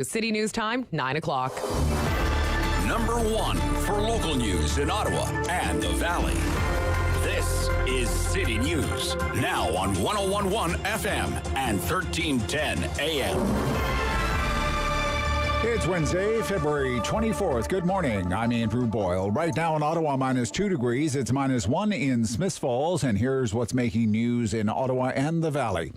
The City News Time, 9 o'clock. Number 1 for local news in Ottawa and the Valley. This is City News, now on 101.1 FM and 1310 AM. It's Wednesday, February 24th. Good morning. I'm Andrew Boyle. Right now in Ottawa, minus 2 degrees. It's minus 1 in Smiths Falls. And here's what's making news in Ottawa and the Valley.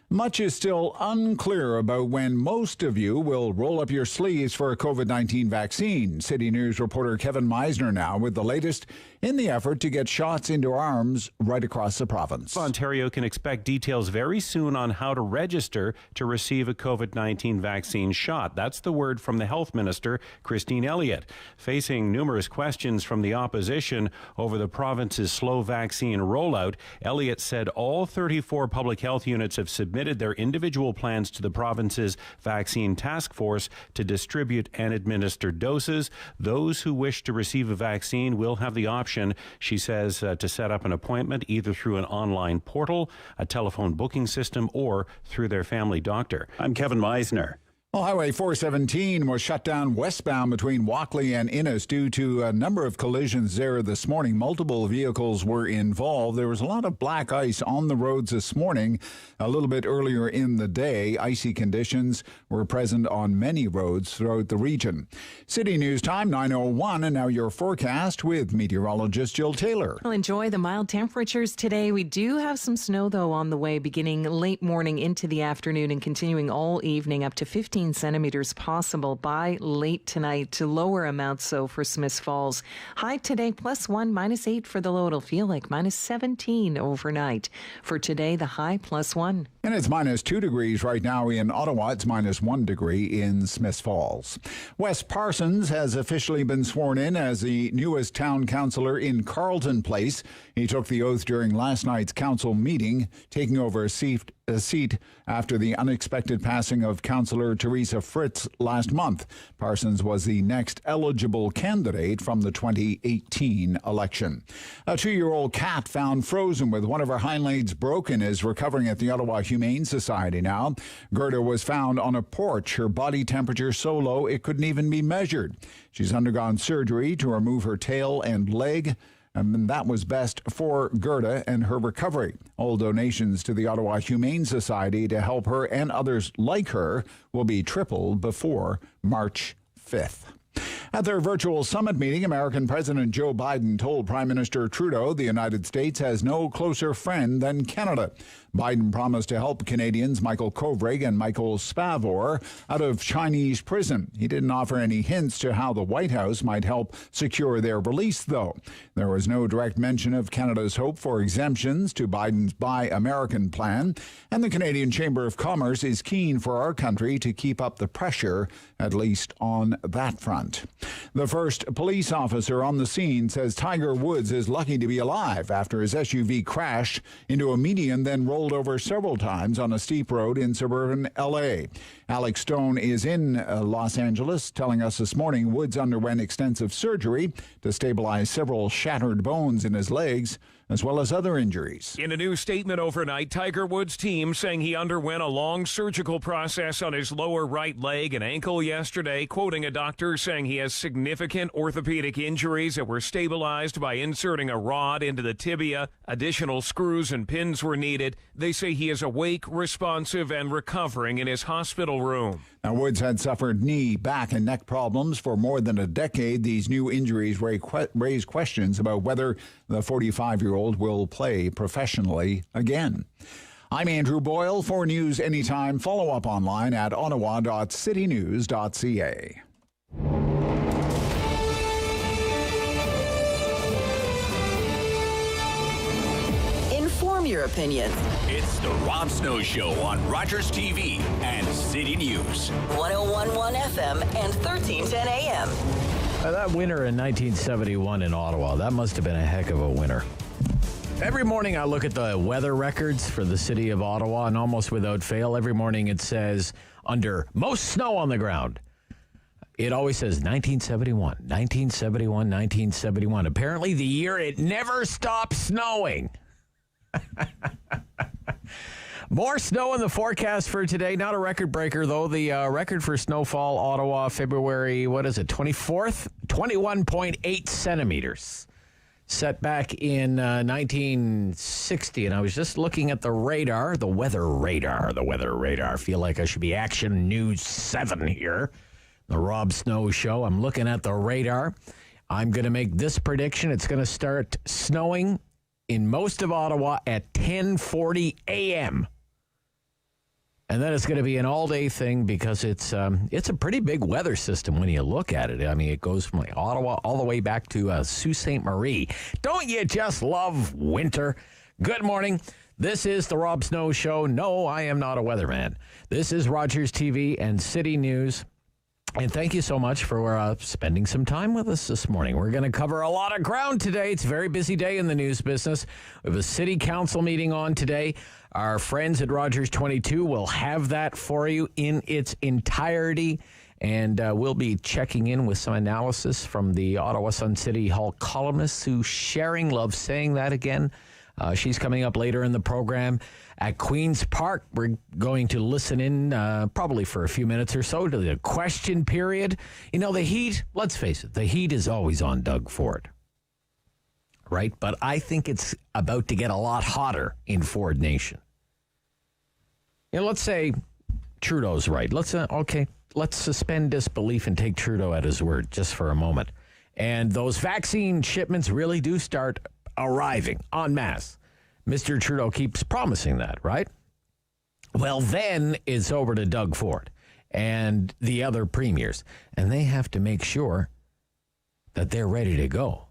Much is still unclear about when most of you will roll up your sleeves for a COVID-19 vaccine. City News reporter Kevin Meisner now with the latest in the effort to get shots into arms right across the province. Ontario can expect details very soon on how to register to receive a COVID-19 vaccine shot. That's the word from the Health Minister, Christine Elliott. Facing numerous questions from the opposition over the province's slow vaccine rollout, Elliott said all 34 public health units have submitted their individual plans to the province's vaccine task force to distribute and administer doses. Those who wish to receive a vaccine will have the option, she says, to set up an appointment either through an online portal, a telephone booking system, or through their family doctor. I'm Kevin Meisner. Well, Highway 417 was shut down westbound between Walkley and Innis due to a number of collisions there this morning. Multiple vehicles were involved. There was a lot of black ice on the roads this morning. A little bit earlier in the day, icy conditions were present on many roads throughout the region. City News Time, 9:01, and now your forecast with meteorologist Jill Taylor. Well, enjoy the mild temperatures today. We do have some snow, though, on the way, beginning late morning into the afternoon and continuing all evening, up to 15 centimeters possible by late tonight, to lower amounts so for Smiths Falls. High today +1, -8 for the low. It'll feel like -17 overnight. For today, the high +1. And it's minus 2 degrees right now in Ottawa. It's minus 1 degree in Smiths Falls. Wes Parsons has officially been sworn in as the newest town councillor in Carleton Place. He took the oath during last night's council meeting, taking over a seat after the unexpected passing of Councillor Teresa Fritz last month. Parsons was the next eligible candidate from the 2018 election. A 2-year-old cat found frozen with one of her hind legs broken is recovering at the Ottawa Humane Society now. Gerda was found on a porch, her body temperature so low it couldn't even be measured. She's undergone surgery to remove her tail and leg, and that was best for Gerda and her recovery. All donations to the Ottawa Humane Society to help her and others like her will be tripled before March 5th. At their virtual summit meeting, American President Joe Biden told Prime Minister Trudeau the United States has no closer friend than Canada. Biden promised to help Canadians Michael Kovrig and Michael Spavor out of Chinese prison. He didn't offer any hints to how the White House might help secure their release, though. There was no direct mention of Canada's hope for exemptions to Biden's Buy American plan, and the Canadian Chamber of Commerce is keen for our country to keep up the pressure, at least on that front. The first police officer on the scene says Tiger Woods is lucky to be alive after his SUV crashed into a median, then rolled over several times on a steep road in suburban L.A. Alex Stone is in Los Angeles, telling us this morning Woods underwent extensive surgery to stabilize several shattered bones in his legs, as well as other injuries. In a new statement overnight, Tiger Woods' team saying he underwent a long surgical process on his lower right leg and ankle yesterday, quoting a doctor saying he has significant orthopedic injuries that were stabilized by inserting a rod into the tibia. Additional screws and pins were needed. They say he is awake, responsive, and recovering in his hospital room. Now, Woods had suffered knee, back, and neck problems for more than a decade. These new injuries raise questions about whether the 45-year-old will play professionally again. I'm Andrew Boyle. For news anytime, follow up online at ottawa.citynews.ca. Inform your opinion. It's the Rob Snow Show on Rogers TV and City News. 101.1 FM and 1310 AM. That winter in 1971 in Ottawa, that must have been a heck of a winter. Every morning I look at the weather records for the city of Ottawa, and almost without fail, every morning it says, under most snow on the ground, it always says 1971, 1971, 1971. Apparently the year it never stopped snowing. More snow in the forecast for today. Not a record breaker, though. The record for snowfall, Ottawa, February, 24th? 21.8 centimeters. Set back in 1960, and I was just looking at the radar, the weather radar. I feel like I should be Action News 7 here. The Rob Snow Show. I'm looking at the radar. I'm going to make this prediction. It's going to start snowing in most of Ottawa at 10:40 a.m. And then it's going to be an all-day thing because it's a pretty big weather system when you look at it. I mean, it goes from like Ottawa all the way back to Sault Ste. Marie. Don't you just love winter? Good morning. This is the Rob Snow Show. No, I am not a weatherman. This is Rogers TV and City News. And thank you so much for spending some time with us this morning. We're going to cover a lot of ground today. It's a very busy day in the news business. We have a city council meeting on today. Our friends at Rogers 22 will have that for you in its entirety. And we'll be checking in with some analysis from the Ottawa Sun City Hall columnist, Sue Sharing. Love saying that again. She's coming up later in the program. At Queen's Park, we're going to listen in probably for a few minutes or so to the question period. You know, the heat, let's face it, the heat is always on Doug Ford, right? But I think it's about to get a lot hotter in Ford Nation. You know, let's say Trudeau's right. Let's suspend disbelief and take Trudeau at his word just for a moment. And those vaccine shipments really do start arriving en masse. Mr. Trudeau keeps promising that, right? Well, then it's over to Doug Ford and the other premiers, and they have to make sure that they're ready to go.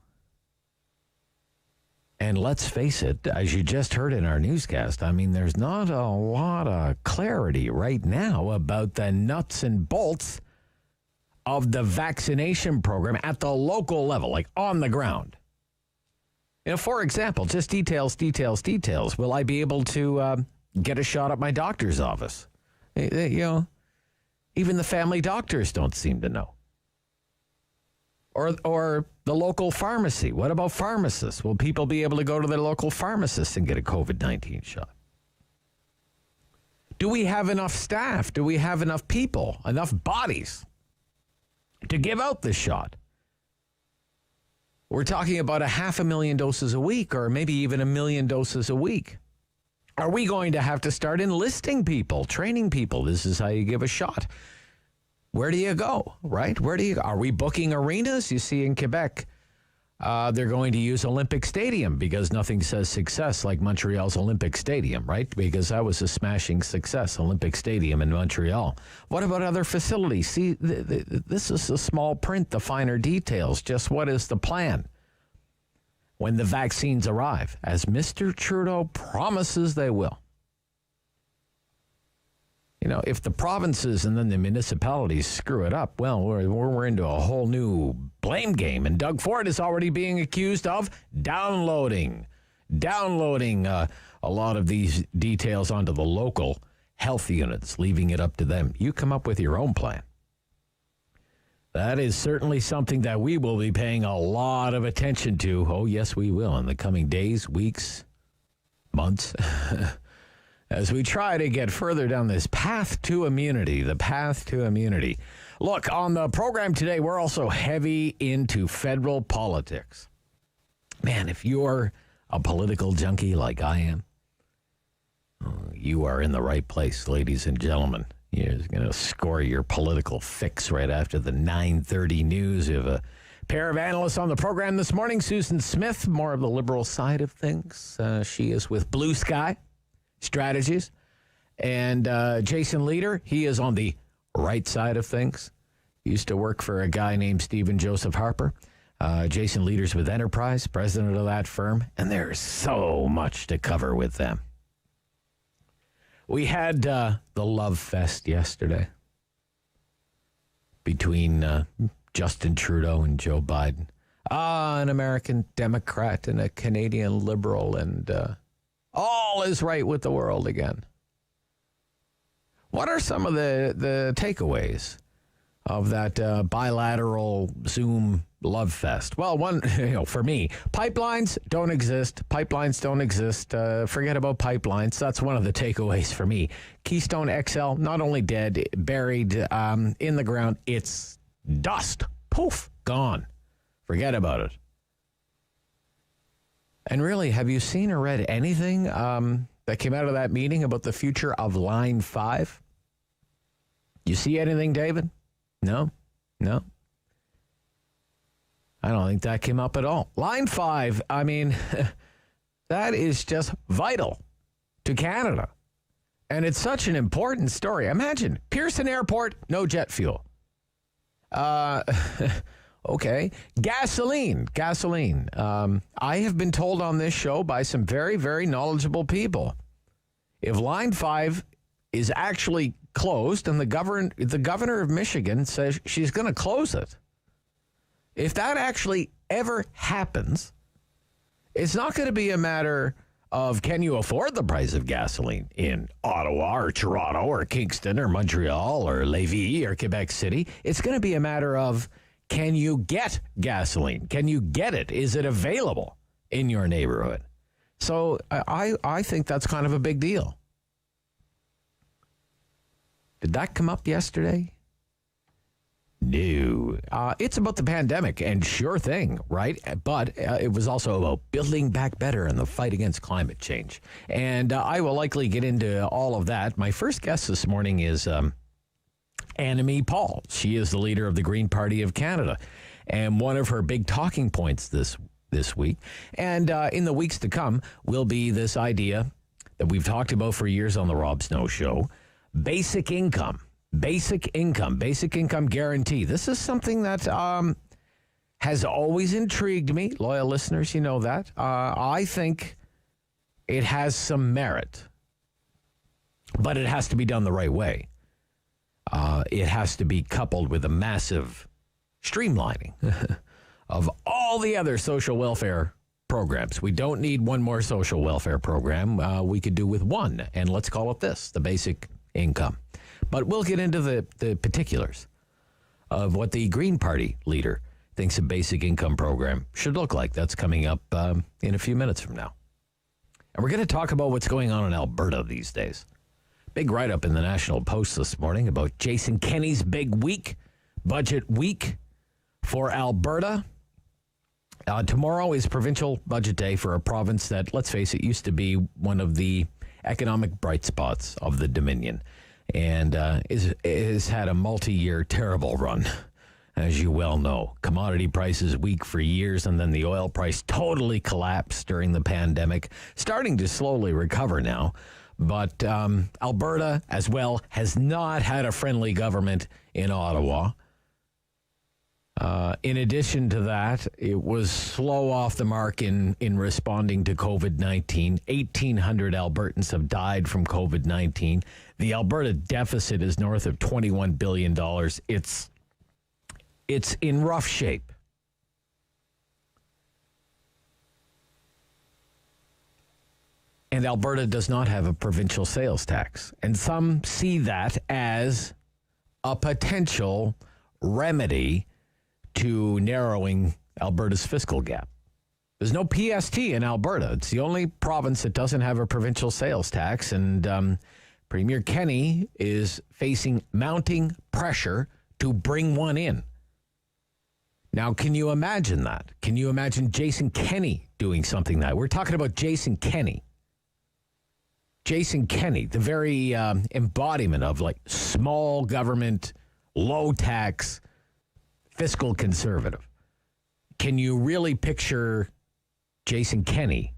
And let's face it, as you just heard in our newscast, I mean, there's not a lot of clarity right now about the nuts and bolts of the vaccination program at the local level, like on the ground. You know, for example, just details. Will I be able to get a shot at my doctor's office? You know, even the family doctors don't seem to know. Or the local pharmacy. What about pharmacists? Will people be able to go to their local pharmacist and get a COVID-19 shot? Do we have enough staff? Do we have enough people, enough bodies to give out this shot? We're talking about 500,000 doses a week, or maybe even 1 million doses a week. Are we going to have to start enlisting people, training people? This is how you give a shot. Where do you go, right? Are we booking arenas? You see in Quebec, they're going to use Olympic Stadium because nothing says success like Montreal's Olympic Stadium, right? Because that was a smashing success, Olympic Stadium in Montreal. What about other facilities? See, this is the small print, the finer details. Just what is the plan when the vaccines arrive, as Mr. Trudeau promises they will? You know, if the provinces and then the municipalities screw it up, well, we're into a whole new blame game. And Doug Ford is already being accused of downloading a lot of these details onto the local health units, leaving it up to them. You come up with your own plan. That is certainly something that we will be paying a lot of attention to. Oh, yes, we will in the coming days, weeks, months. As we try to get further down this path to immunity, the path to immunity. Look, on the program today, we're also heavy into federal politics. Man, if you're a political junkie like I am, you are in the right place, ladies and gentlemen. You're going to score your political fix right after the 9:30 news. We have a pair of analysts on the program this morning. Susan Smith, more of the liberal side of things. She is with Bluesky Strategies. And Jason Lietaer, he is on the right side of things. He used to work for a guy named Stephen Joseph Harper. Jason Lietaer's with Enterprise, president of that firm. And there's so much to cover with them. We had the love fest yesterday between Justin Trudeau and Joe Biden. An American Democrat and a Canadian Liberal, and all is right with the world again. What are some of the takeaways? of that bilateral Zoom love fest? Well, for me, pipelines don't exist. Forget about pipelines. That's one of the takeaways for me. Keystone XL, not only dead, buried in the ground, it's dust. Poof, gone. Forget about it. And really, have you seen or read anything that came out of that meeting about the future of Line 5? You see anything, David? No. I don't think that came up at all. Line 5, I mean, that is just vital to Canada. And it's such an important story. Imagine, Pearson Airport, no jet fuel. Okay. Gasoline. I have been told on this show by some very, very knowledgeable people, if Line 5 is actually closed and the governor of Michigan says she's going to close it, if that actually ever happens, it's not going to be a matter of can you afford the price of gasoline in Ottawa or Toronto or Kingston or Montreal or Lévis or Quebec City. It's going to be a matter of can you get gasoline? Can you get it? Is it available in your neighborhood? So I think that's kind of a big deal. Did that come up yesterday? No. It's about the pandemic, and sure thing, right? But it was also about building back better in the fight against climate change. And I will likely get into all of that. My first guest this morning is Annamie Paul. She is the leader of the Green Party of Canada. And one of her big talking points this week, and in the weeks to come, will be this idea that we've talked about for years on the Rob Snow Show, basic income guarantee. This is something that has always intrigued me. Loyal listeners, you know that. I think it has some merit, but it has to be done the right way. It has to be coupled with a massive streamlining of all the other social welfare programs. We don't need one more social welfare program. We could do with one, and let's call it this, the basic income. But we'll get into the particulars of what the Green Party leader thinks a basic income program should look like. That's coming up in a few minutes from now. And we're going to talk about what's going on in Alberta these days. Big write-up in the National Post this morning about Jason Kenney's big week, budget week for Alberta. Tomorrow is Provincial Budget Day for a province that, let's face it, used to be one of the economic bright spots of the Dominion, and has had a multi-year terrible run, as you well know. Commodity prices weak for years, and then the oil price totally collapsed during the pandemic, starting to slowly recover now. But Alberta, as well, has not had a friendly government in Ottawa. In addition to that, it was slow off the mark in responding to COVID-19. 1,800 Albertans have died from COVID-19. The Alberta deficit is north of $21 billion. It's in rough shape. And Alberta does not have a provincial sales tax. And some see that as a potential remedy to narrowing Alberta's fiscal gap. There's no PST in Alberta. It's the only province that doesn't have a provincial sales tax. And Premier Kenney is facing mounting pressure to bring one in. Now, can you imagine that? Can you imagine Jason Kenney doing something like that? We're talking about Jason Kenney. Jason Kenney, the very embodiment of like small government, low tax, fiscal conservative. Can you really picture Jason Kenney,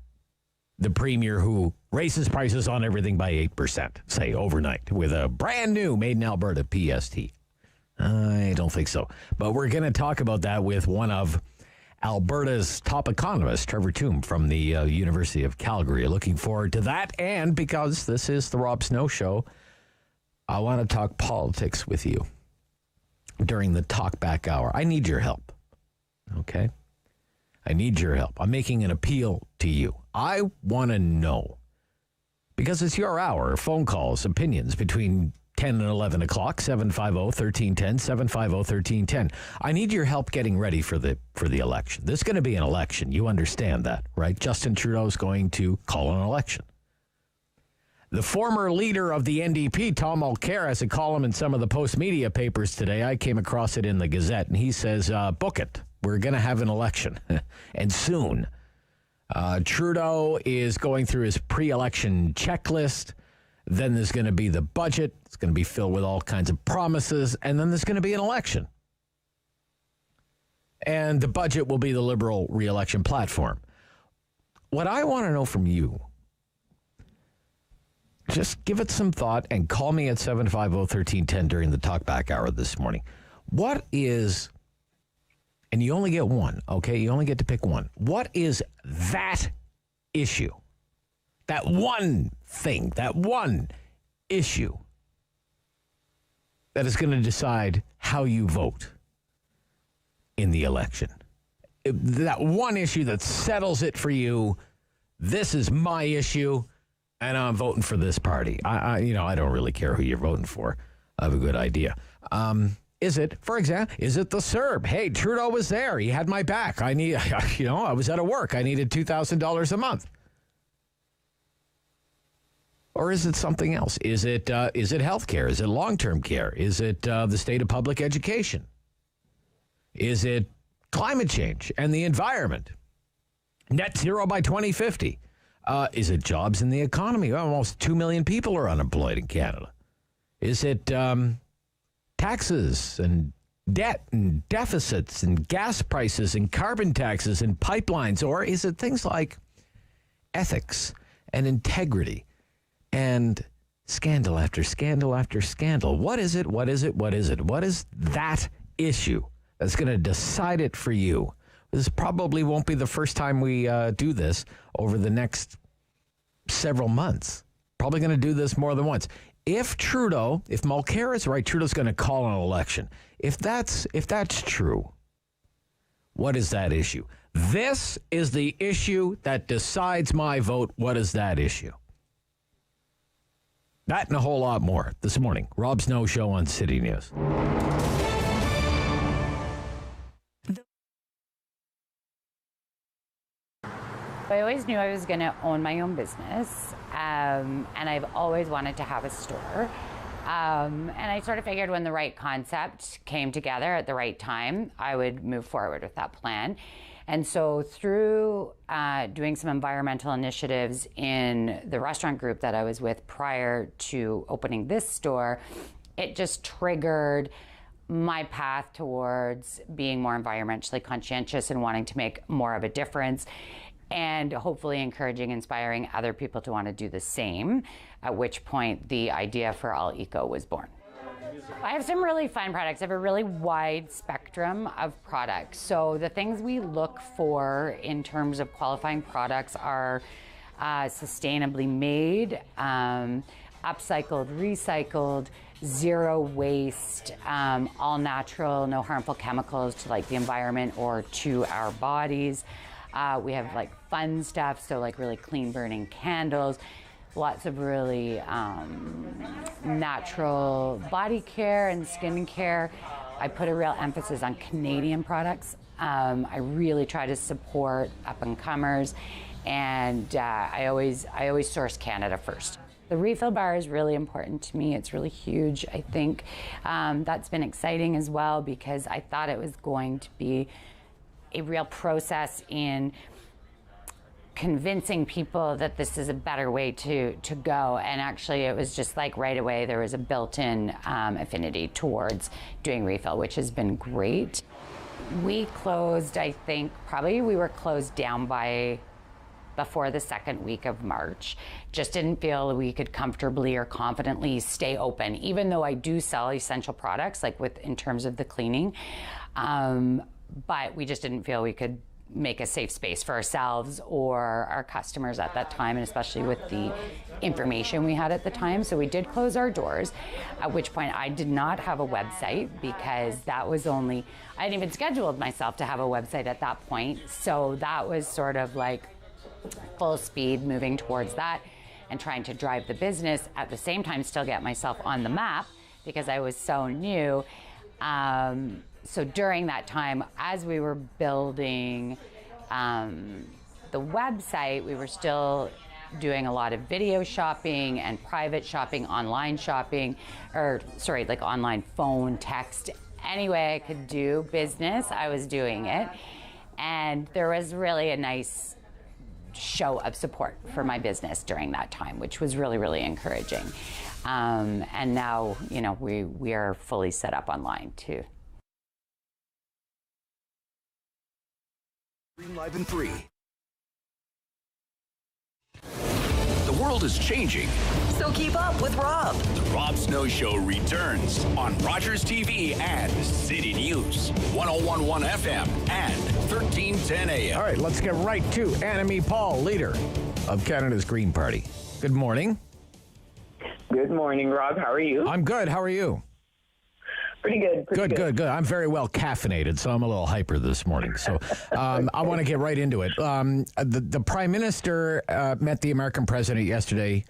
the premier who raises prices on everything by 8%, say overnight, with a brand new Made in Alberta PST? I don't think so. But we're going to talk about that with one of Alberta's top economists, Trevor Toome from the University of Calgary. Looking forward to that. And because this is the Rob Snow Show, I want to talk politics with you during the talkback hour. I need your help. Okay? I need your help. I'm making an appeal to you. I want to know, because it's your hour, phone calls, opinions between 10 and 11 o'clock, 750-1310, 750-1310. I need your help getting ready for the election. There's going to be an election. You understand that, right? Justin Trudeau is going to call an election. The former leader of the NDP, Tom Mulcair, has a column in some of the Post media papers today. I came across it in the Gazette, and he says, book it. We're going to have an election, and soon. Trudeau is going through his pre-election checklist. Then there's going to be the budget. It's going to be filled with all kinds of promises. And then there's going to be an election. And the budget will be the Liberal re-election platform. What I want to know from you, just give it some thought and call me at 750-1310 during the talkback hour this morning. What is, and you only get one, okay? You only get to pick one. What is that issue? That one thing, that one issue that is going to decide how you vote in the election. That one issue that settles it for you. This is my issue, and I'm voting for this party. I don't really care who you're voting for. I have a good idea. Is it, for example, is it the CERB? Hey, Trudeau was there. He had my back. I was out of work. I needed $2,000 a month. Or is it something else? Is it health care? Is it long-term care? Is it the state of public education? Is it climate change and the environment? Net zero by 2050? Is it jobs in the economy? Almost 2 million people are unemployed in Canada. Is it taxes and debt and deficits and gas prices and carbon taxes and pipelines? Or is it things like ethics and integrity? And scandal after scandal after scandal. What is it? What is it? What is it? What is that issue that's going to decide it for you? This probably won't be the first time we do this over the next several months. Probably going to do this more than once. If Mulcair is right, Trudeau's going to call an election. If that's true, what is that issue? This is the issue that decides my vote. What is that issue? That and a whole lot more this morning. Rob Snow Show on City News. I always knew I was going to own my own business, and I've always wanted to have a store. And I sort of figured when the right concept came together at the right time, I would move forward with that plan. And so through doing some environmental initiatives in the restaurant group that I was with prior to opening this store, it just triggered my path towards being more environmentally conscientious and wanting to make more of a difference, and hopefully encouraging, inspiring other people to want to do the same, at which point the idea for All Eco was born. I have some really fun products. I have a really wide spectrum of products. So the things we look for in terms of qualifying products are sustainably made, upcycled, recycled, zero waste, all natural, no harmful chemicals to like the environment or to our bodies. We have like fun stuff, so like really clean burning candles. Lots of really natural body care and skin care. I put a real emphasis on Canadian products. I really try to support up-and-comers, and I always source Canada first. The refill bar is really important to me. It's really huge. I think that's been exciting as well, because I thought it was going to be a real process in convincing people that this is a better way to go. And actually it was just like right away there was a built-in affinity towards doing refill, which has been great. We closed, I think, probably we were closed down by before the second week of March. Just didn't feel we could comfortably or confidently stay open, even though I do sell essential products, like in terms of the cleaning. But we just didn't feel we could make a safe space for ourselves or our customers at that time, and especially with the information we had at the time. So we did close our doors, at which point I did not have a website, because that was I hadn't even scheduled myself to have a website at that point. So that was sort of like full speed moving towards that. and trying to drive the business at the same time, still get myself on the map because I was so new. So during that time, as we were building the website, we were still doing a lot of video shopping and private shopping, online shopping, like online phone, text. Any way I could do business, I was doing it. And there was really a nice show of support for my business during that time, which was really, really encouraging. And now, we are fully set up online too. Live in 3. The world is changing. So keep up with Rob. The Rob Snow Show returns on Rogers TV and City News, 101.1 FM and 1310 AM. All right, let's get right to Annamie Paul, leader of Canada's Green Party. Good morning. Good morning, Rob. How are you? I'm good. How are you? Pretty good. Good. I'm very well caffeinated, so I'm a little hyper this morning. So I want to get right into it. The Prime Minister met the American President yesterday,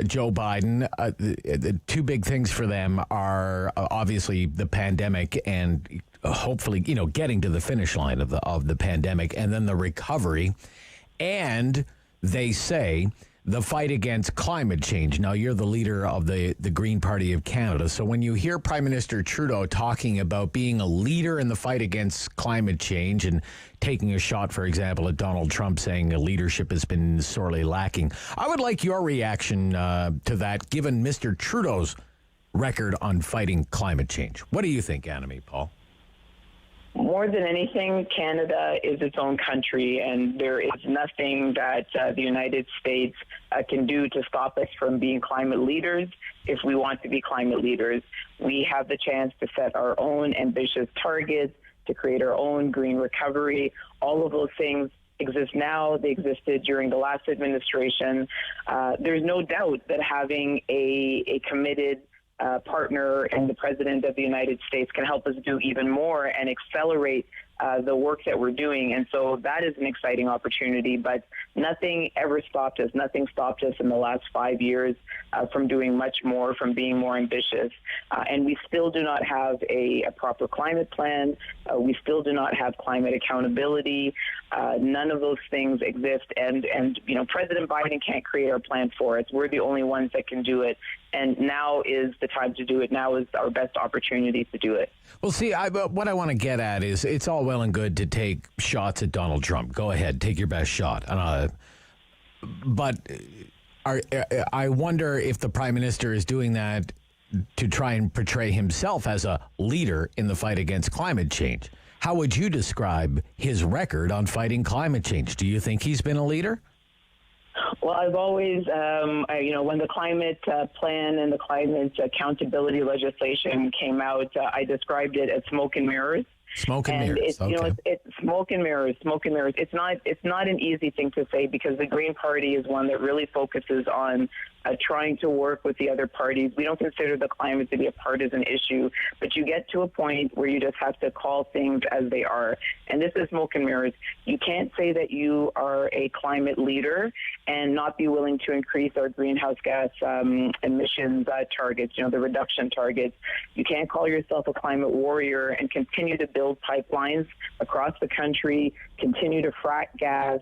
Joe Biden. The two big things for them are obviously the pandemic and hopefully, getting to the finish line of the pandemic, and then the recovery. And they say the fight against climate change. Now, you're the leader of the Green Party of Canada. So when you hear Prime Minister Trudeau talking about being a leader in the fight against climate change and taking a shot, for example, at Donald Trump, saying leadership has been sorely lacking, I would like your reaction to that, given Mr. Trudeau's record on fighting climate change. What do you think, Annamie, Paul? More than anything, Canada is its own country, and there is nothing that the United States can do to stop us from being climate leaders. If we want to be climate leaders, we have the chance to set our own ambitious targets, to create our own green recovery. All of those things exist now. They existed during the last administration. There's no doubt that having a committed partner and the President of the United States can help us do even more and accelerate the work that we're doing. And so that is an exciting opportunity, but nothing ever stopped us. Nothing stopped us in the last 5 years from doing much more, from being more ambitious. And we still do not have a proper climate plan. We still do not have climate accountability. None of those things exist. And President Biden can't create our plan for us. We're the only ones that can do it. And now is the time to do it. Now is our best opportunity to do it. Well, see, what I want to get at is it's all well and good to take shots at Donald Trump. Go ahead, take your best shot. But I wonder if the Prime Minister is doing that to try and portray himself as a leader in the fight against climate change. How would you describe his record on fighting climate change? Do you think he's been a leader? Well, I've always, when the climate plan and the climate accountability legislation came out, I described it as smoke and mirrors. Smoke and mirrors. It's, okay. It's smoke and mirrors. It's not an easy thing to say, because the Green Party is one that really focuses on trying to work with the other parties. We don't consider the climate to be a partisan issue, but you get to a point where you just have to call things as they are. And this is smoke and mirrors. You can't say that you are a climate leader and not be willing to increase our greenhouse gas emissions targets, the reduction targets. You can't call yourself a climate warrior and continue to build pipelines across the country, continue to frack gas.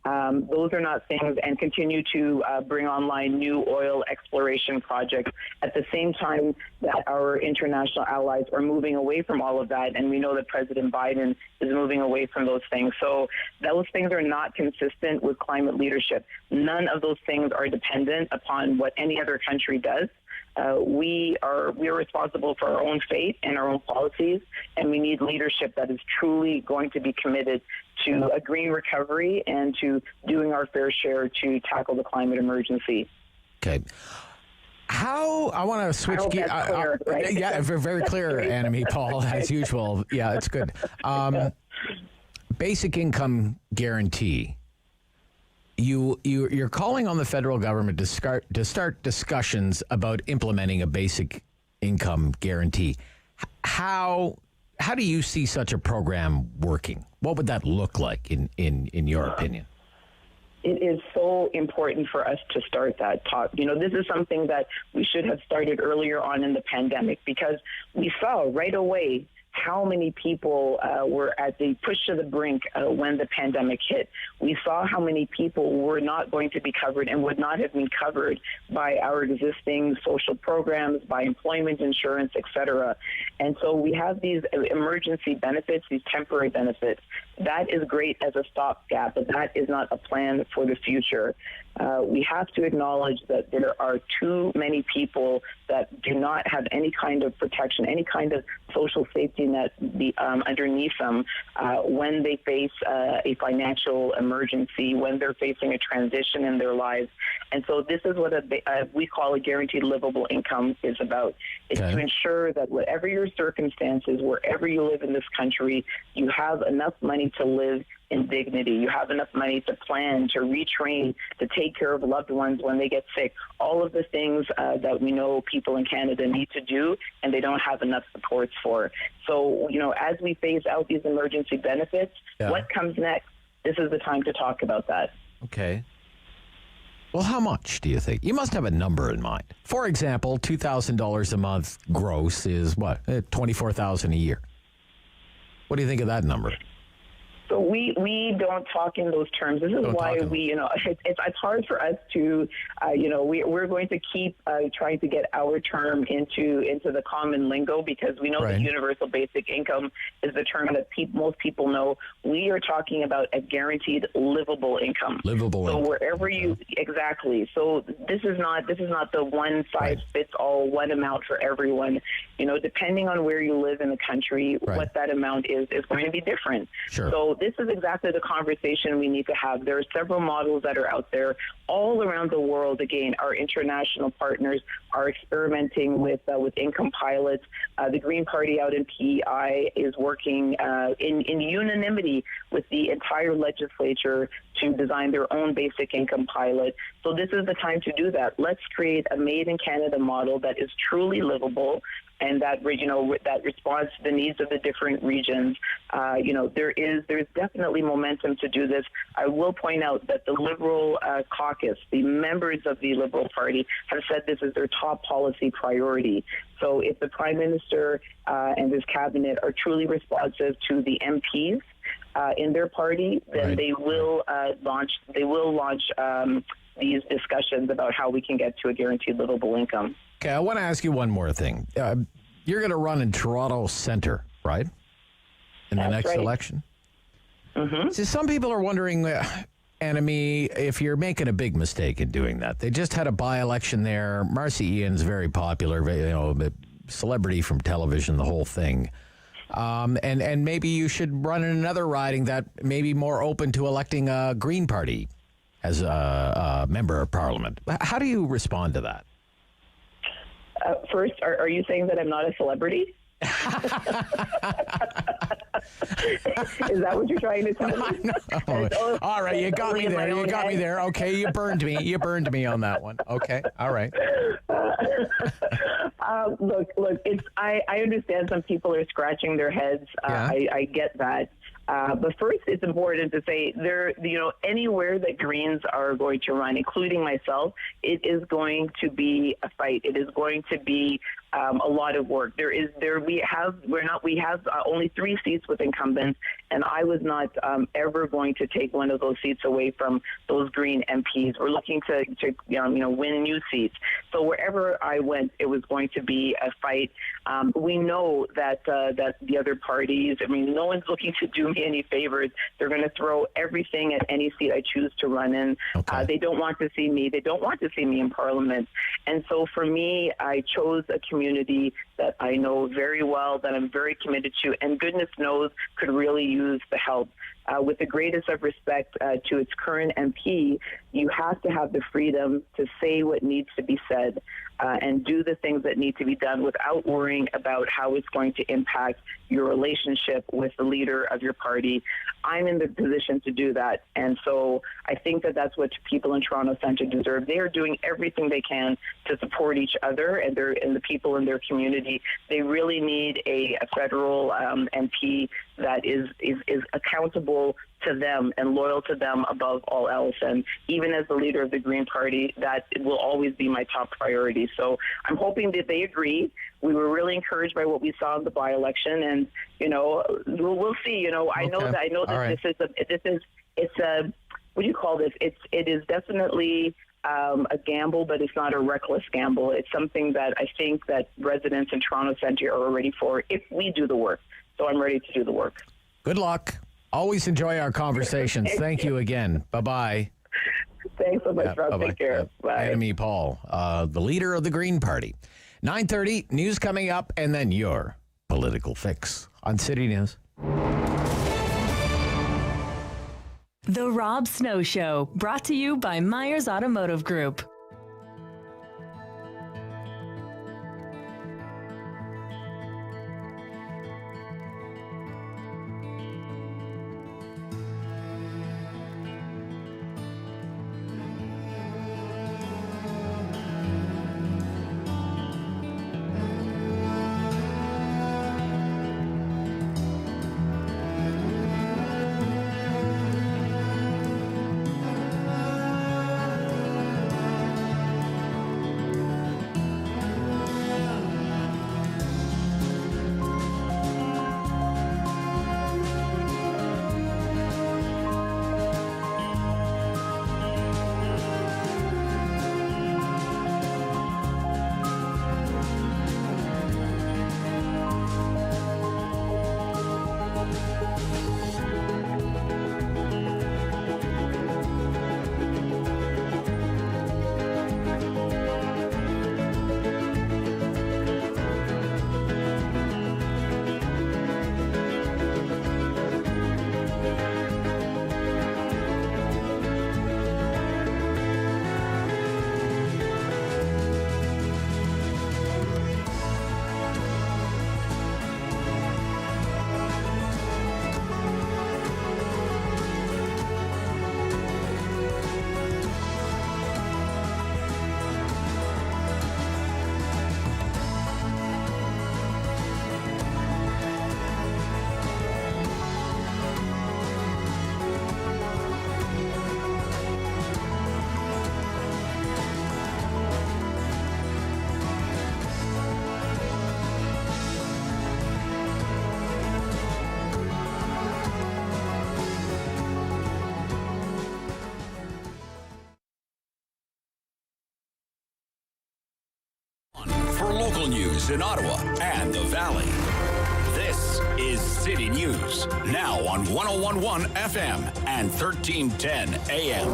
Those are not things, and continue to bring online new oil exploration projects at the same time that our international allies are moving away from all of that. And we know that President Biden is moving away from those things. So those things are not consistent with climate leadership. None of those things are dependent upon what any other country does. We are responsible for our own fate and our own policies, and we need leadership that is truly going to be committed to a green recovery and to doing our fair share to tackle the climate emergency. Okay. I want to switch gears. Right? Yeah, very clear, Annamie, Paul, as usual. Yeah, it's good. Basic income guarantee. You're calling on the federal government to start discussions about implementing a basic income guarantee. How do you see such a program working? What would that look like in your opinion? It is so important for us to start that talk. This is something that we should have started earlier on in the pandemic, because we saw right away how many people were at the push to the brink when the pandemic hit. We saw how many people were not going to be covered and would not have been covered by our existing social programs, by employment insurance, et cetera. And so we have these emergency benefits, these temporary benefits. That is great as a stopgap, but that is not a plan for the future. We have to acknowledge that there are too many people that do not have any kind of protection, any kind of social safety net underneath them when they face a financial emergency, when they're facing a transition in their lives. And so this is what we call a guaranteed livable income is about. It's to ensure that whatever your circumstances, wherever you live in this country, you have enough money to live in dignity. You have enough money to plan, to retrain, to take care of loved ones when they get sick. All of the things that we know people in Canada need to do, and they don't have enough supports for. So, as we phase out these emergency benefits, what comes next? This is the time to talk about that. Okay. Well, how much do you think? You must have a number in mind. For example, $2,000 a month gross is what? $24,000 a year. What do you think of that number? So we don't talk in those terms. This is why it's hard for us to, we're going to keep trying to get our term into the common lingo, because we know that universal basic income is the term that most people know. We are talking about a guaranteed livable income. Livable income. So wherever exactly. So this is not the one size fits all, one amount for everyone. Depending on where you live in the country, what that amount is going to be different. Sure. So this is exactly the conversation we need to have. There are several models that are out there all around the world. Again, our international partners are experimenting with income pilots. The Green Party out in PEI is working in unanimity with the entire legislature to design their own basic income pilot. So this is the time to do that. Let's create a made in Canada model that is truly livable, and that that responds to the needs of the different regions. There's definitely momentum to do this. I will point out that the Liberal caucus, the members of the Liberal Party, have said this is their top policy priority. So if the Prime Minister and his cabinet are truly responsive to the MPs in their party, then they will launch these discussions about how we can get to a guaranteed livable income. Okay, I want to ask you one more thing. You're going to run in Toronto Centre, right? In the next election? Mm-hmm. See, some people are wondering, Annamie, if you're making a big mistake in doing that. They just had a by-election there. Marcy Ian's very popular, celebrity from television, the whole thing. And maybe you should run in another riding that may be more open to electing a Green Party as a member of Parliament. How do you respond to that? First, are you saying that I'm not a celebrity? Is that what you're trying to tell me? No. All right, you got me there. Okay, you burned me on that one. Okay, all right. Look. I understand some people are scratching their heads. I get that. But first, it's important to say anywhere that Greens are going to run, including myself, it is going to be a fight. It is going to be a lot of work. We have only 3 seats with incumbents, and I was not ever going to take one of those seats away from those Green MPs. We're looking to win new seats. So wherever I went, it was going to be a fight. We know that the other parties, no one's looking to do me any favors. They're going to throw everything at any seat I choose to run in. Okay. They don't want to see me. They don't want to see me in Parliament. And so for me, I chose a community that I know very well, that I'm very committed to, and goodness knows could really use the help. With the greatest of respect to its current MP, you have to have the freedom to say what needs to be said and do the things that need to be done without worrying about how it's going to impact your relationship with the leader of your party. I'm in the position to do that. And so I think that that's what people in Toronto Centre deserve. They are doing everything they can to support each other and the people in their community. They really need a federal MP that is accountable accountable to them and loyal to them above all else. And even as the leader of the Green Party, that will always be my top priority. So I'm hoping that they agree. We were really encouraged by what we saw in the by-election, and we'll see. I know that it's a what do you call this? It is definitely a gamble, but it's not a reckless gamble. It's something that I think that residents in Toronto Centre are ready for if we do the work. So I'm ready to do the work. Good luck. Always enjoy our conversations. Thank you again. Bye-bye. Thanks so much, Rob. Take care. Bye. Annamie Paul, the leader of the Green Party. 9:30, news coming up, and then your political fix on City News. The Rob Snow Show, brought to you by Myers Automotive Group. Local news in Ottawa and the Valley. This is City News, now on 101.1 FM and 1310 AM.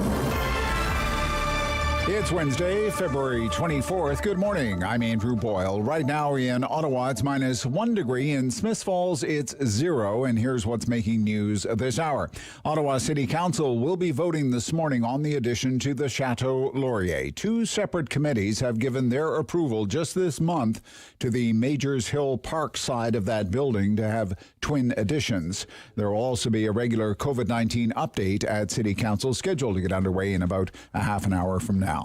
It's Wednesday, February 24th. Good morning. I'm Andrew Boyle. Right now in Ottawa, it's -1 degree. In Smiths Falls, it's 0. And here's what's making news this hour. Ottawa City Council will be voting this morning on the addition to the Chateau Laurier. 2 separate committees have given their approval just this month to the Majors Hill Park side of that building to have twin additions. There will also be a regular COVID-19 update at City Council scheduled to get underway in about a half an hour from now.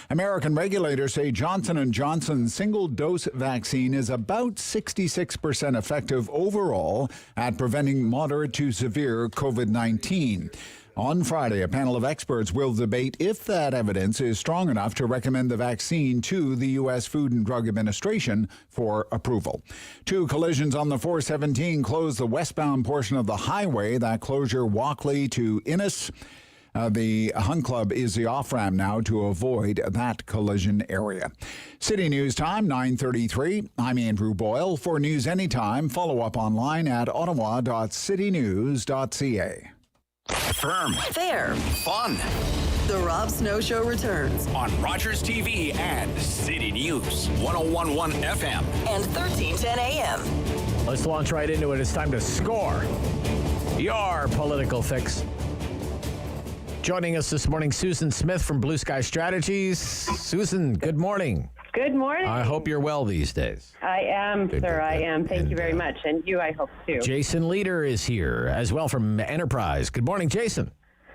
American regulators say Johnson & Johnson's single-dose vaccine is about 66% effective overall at preventing moderate to severe COVID-19. On Friday, a panel of experts will debate if that evidence is strong enough to recommend the vaccine to the U.S. Food and Drug Administration for approval. 2 collisions on the 417 closed the westbound portion of the highway. That closure, Walkley to Innis. The Hunt Club is the off-ramp now to avoid that collision area. City News Time, 9:33. I'm Andrew Boyle. For news anytime, follow up online at ottawa.citynews.ca. Firm. Fair. Fun. The Rob Snow Show returns On Rogers TV and City News, 101.1 FM. and 1310 AM. Let's launch right into it. It's time to score your political fix. Joining us this morning, Susan Smith from Bluesky Strategies. Susan, good morning. Good morning. I hope you're well these days. I am, sir. I am. Thank you very much. And you, I hope, too. Jason Lietaer is here as well from Enterprise. Good morning, Jason.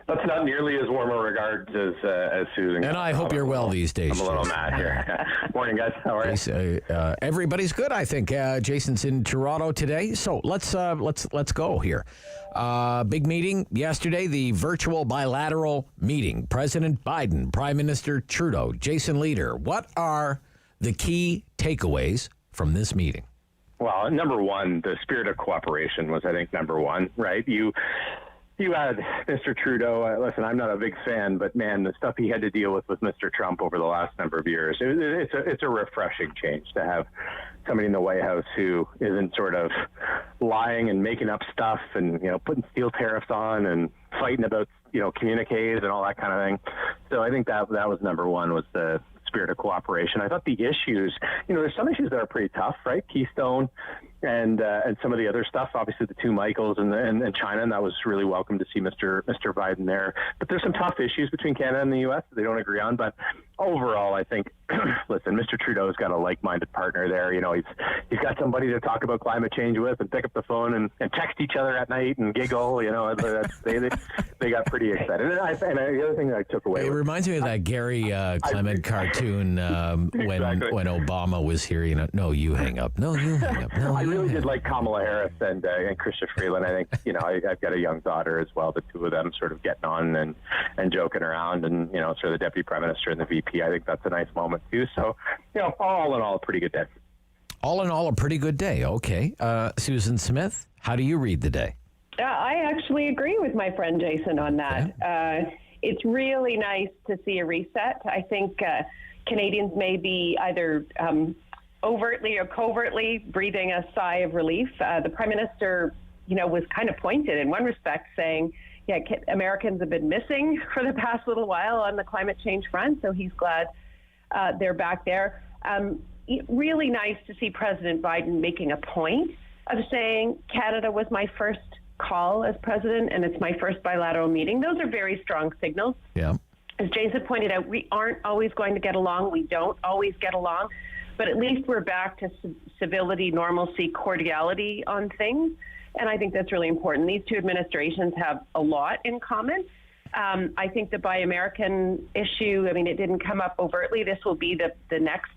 that's not nearly as warm a regards as Susan. And I hope you're well these days. I'm a little mad here. Morning, guys. How are you? Everybody's good, I think. Jason's in Toronto today, so let's go here. Big meeting yesterday, the virtual bilateral meeting. President Biden, Prime Minister Trudeau, Jason Lietaer. What are the key takeaways from this meeting? Well, number one, the spirit of cooperation was, I think, number one, right? You had Mr. Trudeau. Listen, I'm not a big fan, but man, the stuff he had to deal with Mr. Trump over the last number of years, it's a refreshing change to have somebody in the White House who isn't sort of lying and making up stuff and, putting steel tariffs on and fighting about, communiques and all that kind of thing. So I think that was number one, was the spirit of cooperation. I thought the issues, there's some issues that are pretty tough, right? Keystone and some of the other stuff, obviously the two Michaels and China, and that was really welcome to see Mr. Biden there. But there's some tough issues between Canada and the U.S. that they don't agree on. But overall, I think, listen, Mr. Trudeau's got a like-minded partner there. He's got somebody to talk about climate change with and pick up the phone and text each other at night and giggle. They got pretty excited. And the other thing that I took away, it reminds me of that Gary Clement cartoon when Obama was here. No, you hang up. No, you hang up. No, I really did like Kamala Harris and Chrystia Freeland. I think I've got a young daughter as well. The two of them sort of getting on and joking around, and sort of the deputy prime minister and the VP. I think that's a nice moment too. So all in all, a pretty good day. All in all, a pretty good day. Okay, Susan Smith, how do you read the day? I actually agree with my friend Jason on that. Okay. It's really nice to see a reset. I think Canadians may be either overtly or covertly breathing a sigh of relief. The Prime Minister, was kind of pointed in one respect, saying, Americans have been missing for the past little while on the climate change front, so he's glad they're back there. Really nice to see President Biden making a point of saying Canada was my first call as president and it's my first bilateral meeting. Those are very strong signals. Yeah. As Jason pointed out, we aren't always going to get along. We don't always get along. But at least we're back to civility, normalcy, cordiality on things. And I think that's really important. These two administrations have a lot in common. I think the Buy American issue, it didn't come up overtly. This will be the next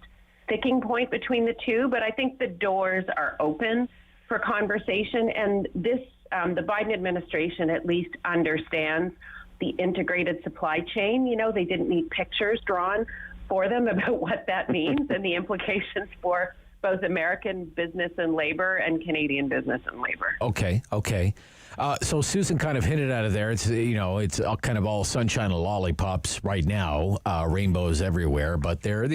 sticking point between the two. But I think the doors are open for conversation. And this, the Biden administration at least understands the integrated supply chain. They didn't need pictures drawn for them about what that means and the implications for both American business and labor and Canadian business and labor. Okay. So Susan kind of hinted at it there. It's it's kind of all sunshine and lollipops right now, rainbows everywhere. But there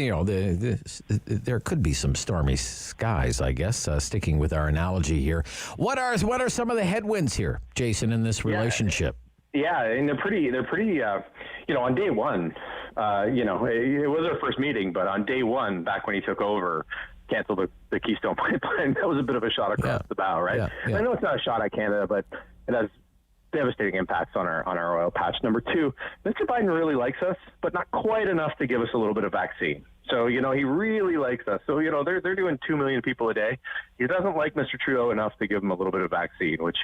could be some stormy skies, I guess. Sticking with our analogy here, what are some of the headwinds here, Jason, in this relationship? Yeah, and they're pretty. On day one, it was our first meeting, but on day one, back when he took over, canceled the Keystone Pipeline. That was a bit of a shot across the bow, right? Yeah. I know it's not a shot at Canada, but it has devastating impacts on our oil patch. Number two, Mr. Biden really likes us, but not quite enough to give us a little bit of vaccine. So, he really likes us. So, they're doing 2 million people a day. He doesn't like Mr. Trudeau enough to give him a little bit of vaccine, which,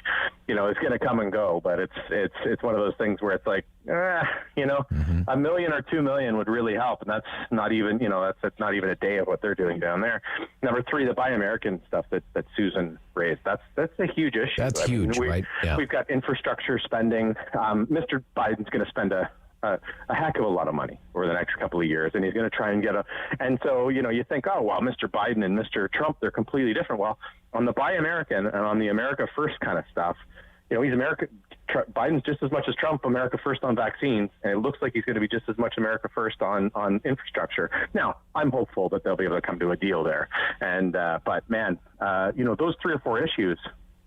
is going to come and go. But it's one of those things where it's like, a million or 2 million would really help. And that's not even, that's not even a day of what they're doing down there. Number three, the Buy American stuff that Susan raised. That's a huge issue. That's huge, right? Yeah. We've got infrastructure spending. Mr. Biden's going to spend a heck of a lot of money over the next couple of years, and he's going to try and and so, you think, oh, well, Mr. Biden and Mr. Trump, they're completely different. Well, on the Buy American and on the America First kind of stuff, he's Biden's just as much as Trump, America First on vaccines, and it looks like he's going to be just as much America First on infrastructure. Now, I'm hopeful that they'll be able to come to a deal there. And, but man, those 3 or 4 issues,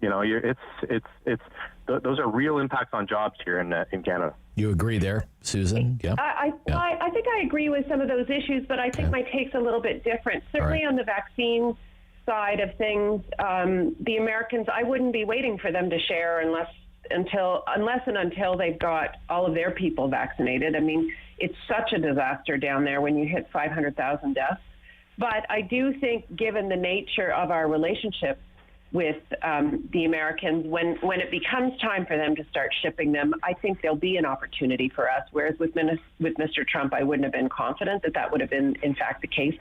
those are real impacts on jobs here in Canada. You agree there, Susan? Yeah. I think I agree with some of those issues, but I think my take's a little bit different. Certainly on the vaccine side of things, the Americans, I wouldn't be waiting for them to share unless and until they've got all of their people vaccinated. It's such a disaster down there when you hit 500,000 deaths. But I do think, given the nature of our relationship, with the Americans. When it becomes time for them to start shipping them, I think there'll be an opportunity for us. Whereas with Mr. Trump, I wouldn't have been confident that would have been, in fact, the case.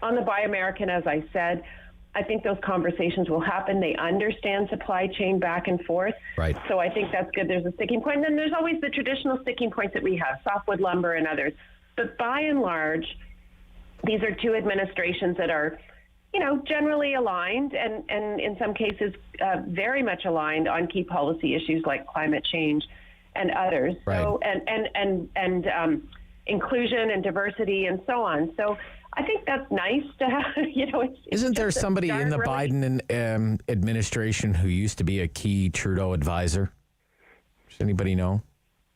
On the Buy American, as I said, I think those conversations will happen. They understand supply chain back and forth. Right. So I think that's good. There's a sticking point. And then there's always the traditional sticking points that we have, softwood lumber and others. But by and large, these are two administrations that are, generally aligned and in some cases very much aligned on key policy issues like climate change and others. Right. So and inclusion and diversity and so on. So I think that's nice to have. Isn't there somebody in the Biden administration who used to be a key Trudeau advisor? Does anybody know?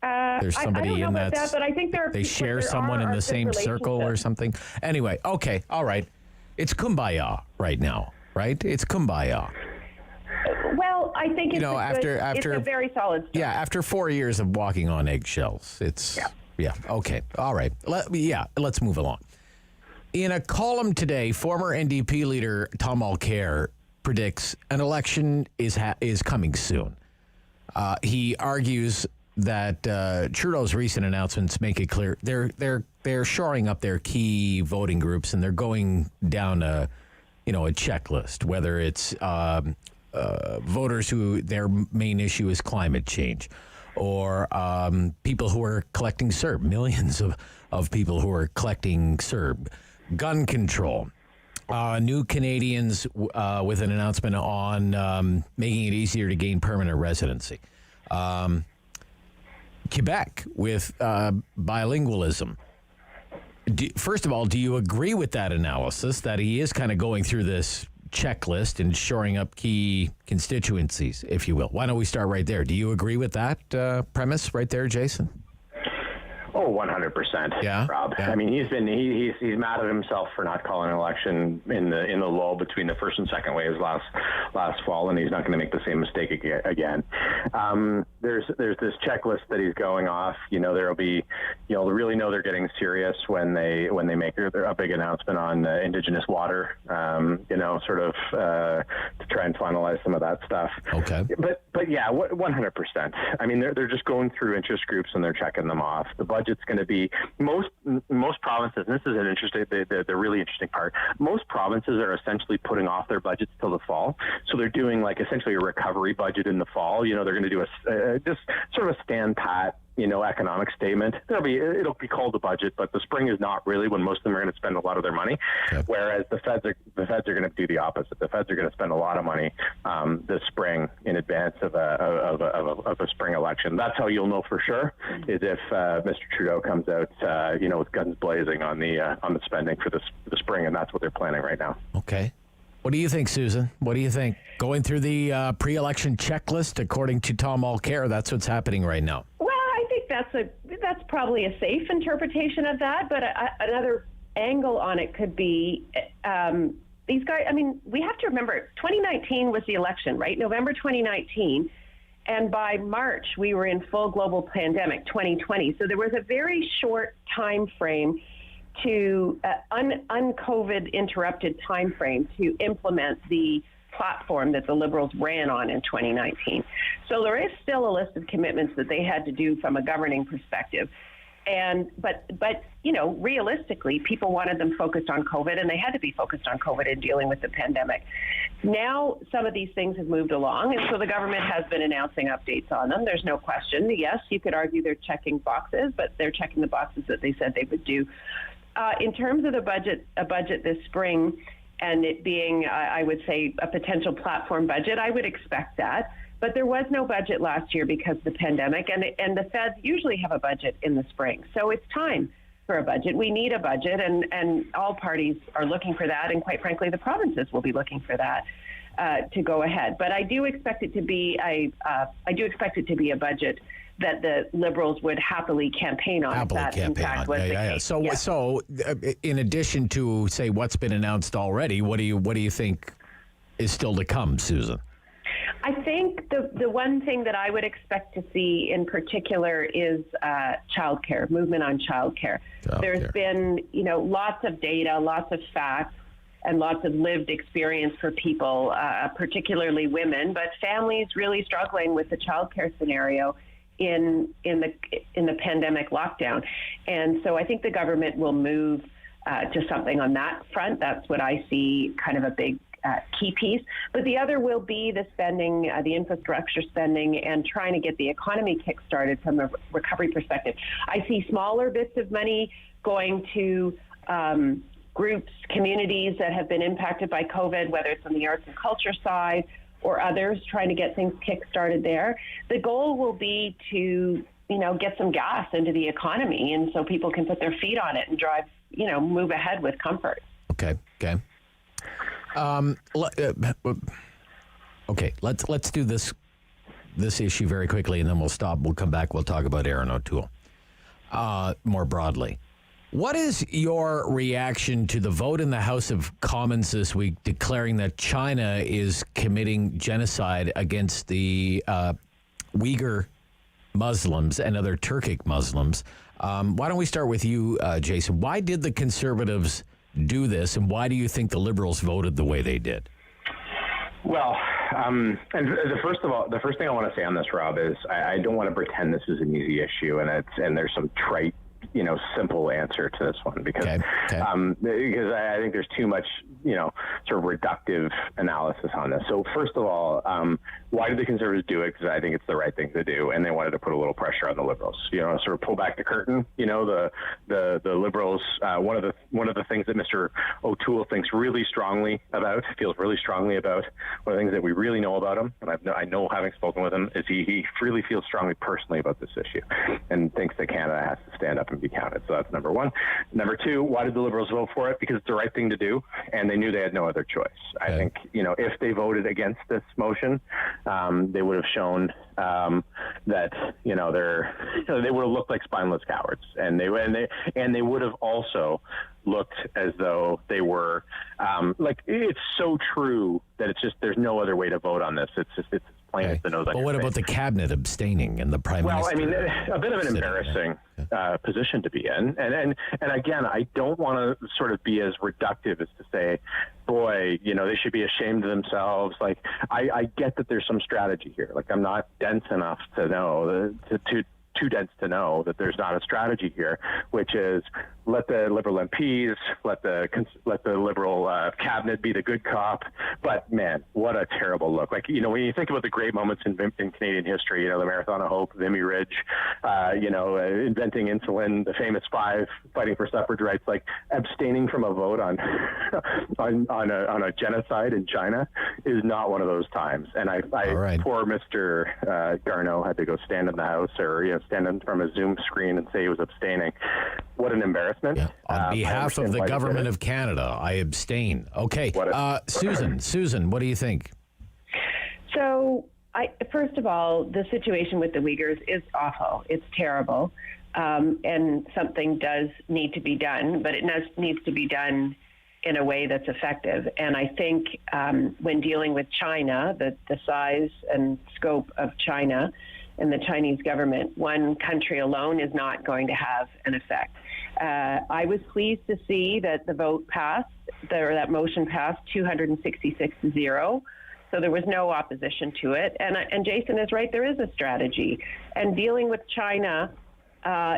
There's somebody I don't know in about that, but I think they share someone in the same circle or something. Anyway, okay, all right. It's kumbaya right now, right? It's kumbaya. Well, I think it's after it's a very solid start. Yeah, after 4 years of walking on eggshells, it's okay, all right. Let's move along. In a column today, former NDP leader Tom Mulcair predicts an election is coming soon. He argues that Trudeau's recent announcements make it clear they're shoring up their key voting groups and they're going down a checklist, whether it's voters who their main issue is climate change, or people who are collecting CERB, millions of people who are collecting CERB, gun control. New Canadians with an announcement on making it easier to gain permanent residency. Quebec with bilingualism. First of all, do you agree with that analysis that he is kind of going through this checklist and shoring up key constituencies, if you will? Why don't we start right there? Do you agree with that premise right there, Jason? Oh, 100%. Yeah, Rob. Yeah. I mean, he's mad at himself for not calling an election in the lull between the first and second waves last fall, and he's not going to make the same mistake again. There's this checklist that he's going off. There'll be, they'll really know they're getting serious when they make a big announcement on Indigenous water. To try and finalize some of that stuff. Okay. But yeah, 100%. I mean, they're just going through interest groups and they're checking them off. The budget's going to be most provinces. And this is an interesting, the really interesting part. Most provinces are essentially putting off their budgets till the fall. So they're doing essentially a recovery budget in the fall. They're going to do just sort of a stand pat, economic statement. It'll be called a budget, but the spring is not really when most of them are going to spend a lot of their money. Okay. Whereas the feds are going to do the opposite. The feds are going to spend a lot of money this spring in advance of a spring election. That's how you'll know for sure, is if Mr. Trudeau comes out, with guns blazing on the spending for the spring, and that's what they're planning right now. Okay. What do you think, Susan? What do you think? Going through the pre-election checklist, according to Tom Mulcair, that's what's happening right now. Well, I think that's probably a safe interpretation of that, but another angle on it could be these guys. I mean, we have to remember 2019 was the election, right? November 2019, and by March we were in full global pandemic 2020. So there was a very short time frame to un-COVID interrupted time frame to implement the platform that the Liberals ran on in 2019. So there is still a list of commitments that they had to do from a governing perspective. But realistically, people wanted them focused on COVID, and they had to be focused on COVID and dealing with the pandemic. Now, some of these things have moved along, and so the government has been announcing updates on them. There's no question. Yes, you could argue they're checking boxes, but they're checking the boxes that they said they would do. In terms of a budget this spring, and it being, I would say, a potential platform budget, I would expect that. But there was no budget last year because of the pandemic, and the feds usually have a budget in the spring. So it's time for a budget. We need a budget, and all parties are looking for that, and quite frankly, the provinces will be looking for that to go ahead. But I do expect it to be a budget that the Liberals would happily campaign on. So in addition to, say, what's been announced already, what do you think is still to come, Susan? I think the one thing that I would expect to see in particular is movement on childcare. There's been, lots of data, lots of facts and lots of lived experience for people, particularly women, but families really struggling with the childcare scenario in the pandemic lockdown. And so I think the government will move to something on that front. That's what I see kind of a big key piece. But the other will be the spending, the infrastructure spending, and trying to get the economy kick-started from a recovery perspective. I see smaller bits of money going to groups, communities that have been impacted by COVID, whether it's on the arts and culture side or others, trying to get things kick-started there. The goal will be to, get some gas into the economy, and so people can put their feet on it and drive, move ahead with comfort. Okay. Okay, let's do this issue very quickly, and then we'll stop. We'll come back. We'll talk about Erin O'Toole more broadly. What is your reaction to the vote in the House of Commons this week declaring that China is committing genocide against the Uyghur Muslims and other Turkic Muslims? Why don't we start with you, Jason? Why did the Conservatives do this, and why do you think the Liberals voted the way they did? Well, and the first thing I want to say on this, Rob, is I don't want to pretend this is an easy issue, and there's some trite, simple answer to this one because I think there's too much, sort of reductive analysis on this. So first of all, why did the Conservatives do it? Because I think it's the right thing to do, and they wanted to put a little pressure on the Liberals. Sort of pull back the curtain. The Liberals. One of the things that Mr. O'Toole thinks really strongly about, feels really strongly about, one of the things that we really know about him, and I know having spoken with him, is he really feels strongly personally about this issue, and thinks that Canada has to stand up and be counted. So that's number one. Number two, why did the Liberals vote for it? Because it's the right thing to do, and they knew they had no other choice. I think, if they voted against this motion, they would have shown that, they would have looked like spineless cowards, and they would have also looked as though they were it's so true that it's just there's no other way to vote on this. It's plain as the nose on your face. But what about the cabinet abstaining and the prime minister? Well, I mean, a bit of an embarrassing position to be in, and again, I don't want to sort of be as reductive as to say, boy, they should be ashamed of themselves. Like, I get that there's some strategy here. Like, I'm not dense enough to know too dense to know that there's not a strategy here, which is let the Liberal MPs, let the Liberal cabinet be the good cop. But man, what a terrible look! Like, when you think about the great moments in Canadian history, the Marathon of Hope, Vimy Ridge, inventing insulin, the famous five fighting for suffrage rights, like abstaining from a vote on a genocide in China is not one of those times. And poor Mr. Garneau had to go stand in the House or stand in from a Zoom screen and say he was abstaining. What an embarrassment. Yeah. On behalf of the government of Canada, I abstain. Okay. Susan, what do you think? So, first of all, the situation with the Uyghurs is awful. It's terrible. And something does need to be done, but it needs to be done in a way that's effective. And I think when dealing with China, the size and scope of China and the Chinese government, one country alone is not going to have an effect. I was pleased to see that the vote passed, that motion passed 266-0. So there was no opposition to it. And Jason is right, there is a strategy. And dealing with China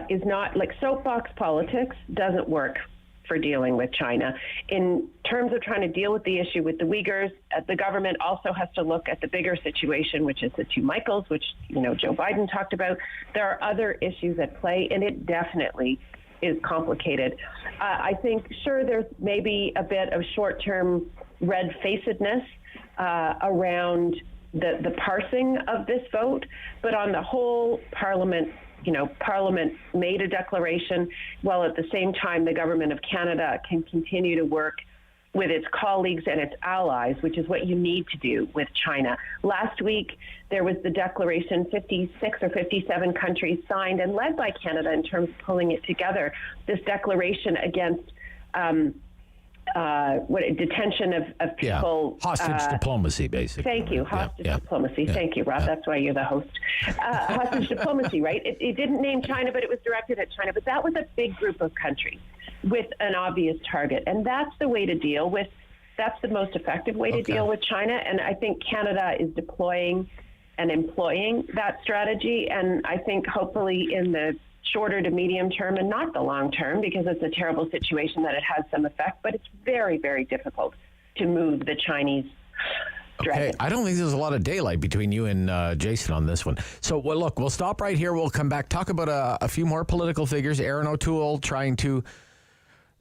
is not, like, soapbox politics doesn't work for dealing with China. In terms of trying to deal with the issue with the Uyghurs, the government also has to look at the bigger situation, which is the two Michaels, which, Joe Biden talked about. There are other issues at play, and it definitely is complicated. I think, sure, there's maybe a bit of short-term red-facedness around the parsing of this vote, but on the whole, Parliament made a declaration, while at the same time the government of Canada can continue to work with its colleagues and its allies, which is what you need to do with China. Last week, there was the declaration, 56 or 57 countries signed and led by Canada in terms of pulling it together, this declaration against detention of people. Hostage diplomacy, basically. Thank you. Hostage diplomacy. Yeah. Thank you, Rob. Yeah. That's why you're the host. Hostage diplomacy, right? It didn't name China, but it was directed at China. But that was a big group of countries with an obvious target. And that's the way to deal with That's the most effective way to deal with China. And I think Canada is deploying and employing that strategy. And I think hopefully in the shorter to medium term, and not the long term, because it's a terrible situation that it has some effect, but it's very, very difficult to move the Chinese dragon. Okay, I don't think there's a lot of daylight between you and Jason on this one. So, well, look, we'll stop right here. We'll come back, talk about a few more political figures. Erin O'Toole trying to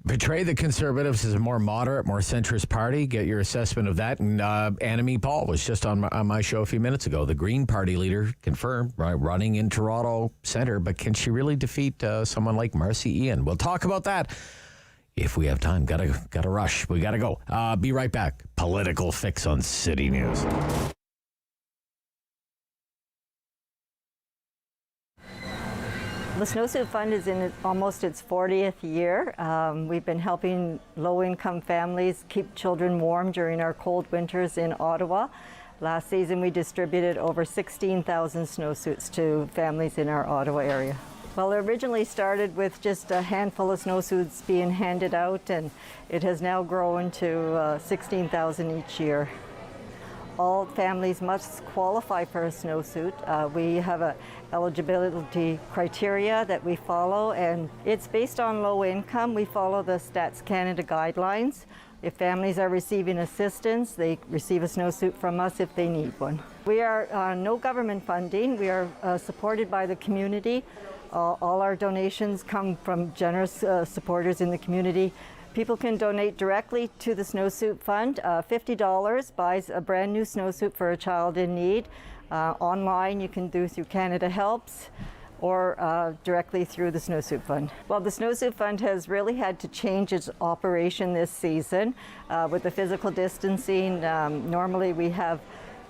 betray the Conservatives as a more moderate, more centrist party. Get your assessment of that. And Annamie Paul was just on my show a few minutes ago. The Green Party leader confirmed, right, running in Toronto Centre. But can she really defeat someone like Marcy Ian? We'll talk about that if we have time. Gotta rush. We gotta go. Be right back. Political Fix on City News. The Snowsuit Fund is in almost its 40th year. We've been helping low-income families keep children warm during our cold winters in Ottawa. Last season, we distributed over 16,000 snowsuits to families in our Ottawa area. Well, it originally started with just a handful of snowsuits being handed out, and it has now grown to 16,000 each year. All families must qualify for a snowsuit. We have a eligibility criteria that we follow, and it's based on low income. We follow the Stats Canada guidelines. If families are receiving assistance, they receive a snowsuit from us if they need one. We are no government funding. We are supported by the community. All our donations come from generous supporters in the community. People can donate directly to the Snowsuit Fund. $50 buys a brand new snowsuit for a child in need. Online, you can do through Canada Helps or directly through the Snowsuit Fund. Well, the Snowsuit Fund has really had to change its operation this season with the physical distancing. Normally, we have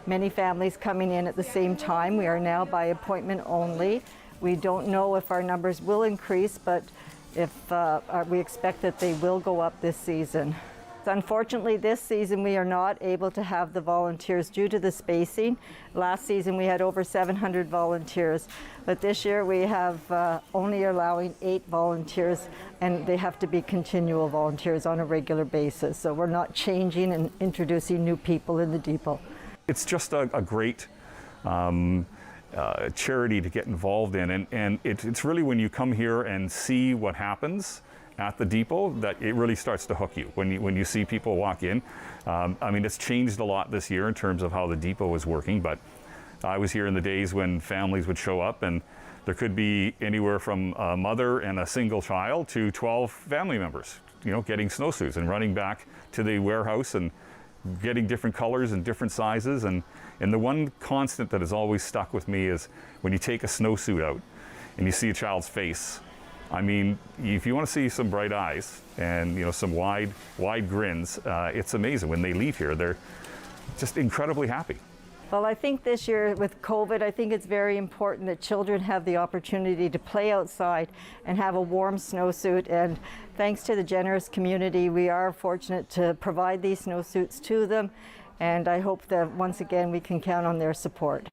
many families coming in at the same time. We are now by appointment only. We don't know if our numbers will increase, but we expect that they will go up this season. Unfortunately, this season we are not able to have the volunteers due to the spacing. Last season we had over 700 volunteers, but this year we have only allowing 8 volunteers, and they have to be continual volunteers on a regular basis. So we're not changing and introducing new people in the depot. It's just a great charity to get involved in, and it's really when you come here and see what happens at the depot that it really starts to hook you when you see people walk in. I mean, it's changed a lot this year in terms of how the depot is working, but I was here in the days when families would show up and there could be anywhere from a mother and a single child to 12 family members, getting snowsuits and running back to the warehouse and getting different colors and different sizes. And the one constant that has always stuck with me is when you take a snowsuit out and you see a child's face. I mean, if you want to see some bright eyes and some wide grins, it's amazing. When they leave here, they're just incredibly happy. Well, I think this year with COVID, I think it's very important that children have the opportunity to play outside and have a warm snowsuit. And thanks to the generous community, we are fortunate to provide these snowsuits to them. And I hope that once again we can count on their support.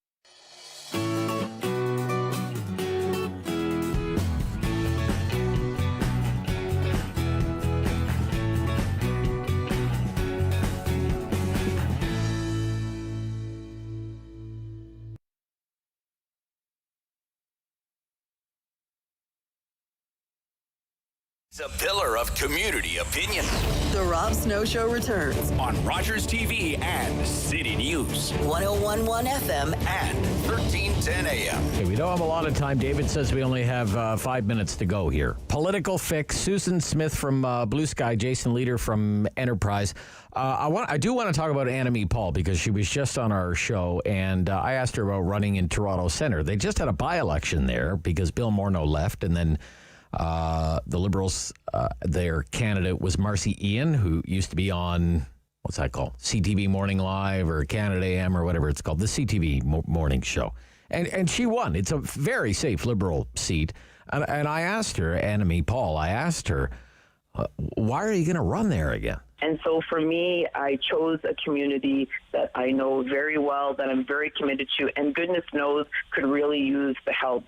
A pillar of community opinion. The Rob Snow Show returns on Rogers TV and City News. 101.1 FM and 1310 AM. Okay, we don't have a lot of time. David says we only have 5 minutes to go here. Political Fix, Susan Smith from Bluesky, Jason Lietaer from Enterprise. I do want to talk about Annamie Paul because she was just on our show, and I asked her about running in Toronto Centre. They just had a by-election there because Bill Morneau left, and then the Liberals, their candidate was Marcy Ian, who used to be on, what's that called? CTV Morning Live or Canada AM or whatever it's called, the CTV morning show. And she won. It's a very safe Liberal seat. And I asked her, Annamie Paul, why are you going to run there again? And so for me, I chose a community that I know very well, that I'm very committed to, and goodness knows could really use the help.